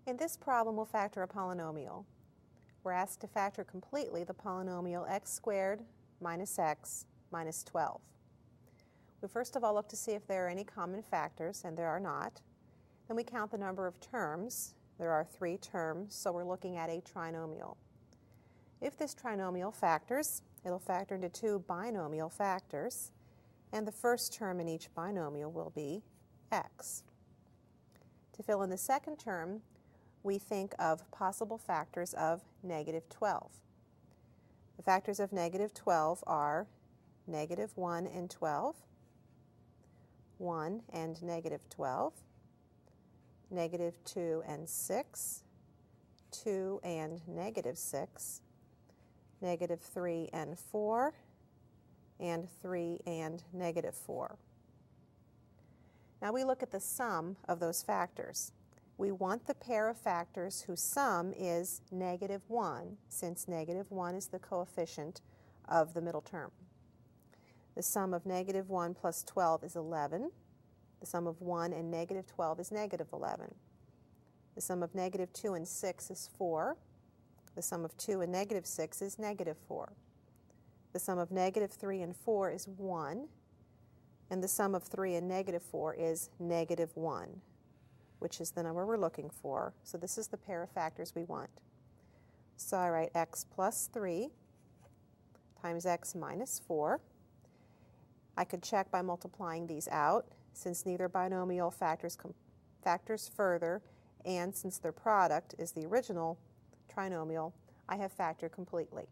In this problem, we'll factor a polynomial. We're asked to factor completely the polynomial x squared minus x minus 12. We first of all look to see if there are any common factors, and there are not. Then we count the number of terms. There are 3 terms, so we're looking at a trinomial. If this trinomial factors, it'll factor into 2 binomial factors, and the first term in each binomial will be x. To fill in the second term, we think of possible factors of negative 12. The factors of negative 12 are negative 1 and 12, 1 and negative 12, negative 2 and 6, 2 and negative 6, negative 3 and 4, and 3 and negative 4. Now we look at the sum of those factors. We want the pair of factors whose sum is negative 1, since negative 1 is the coefficient of the middle term. The sum of negative 1 plus 12 is 11. The sum of 1 and negative 12 is negative 11. The sum of negative 2 and 6 is 4. The sum of 2 and negative 6 is negative 4. The sum of negative 3 and 4 is 1. And the sum of 3 and negative 4 is negative 1, which is the number we're looking for. So this is the pair of factors we want. So I write x plus 3 times x minus 4. I could check by multiplying these out, since neither binomial factors further, and since their product is the original trinomial, I have factored completely.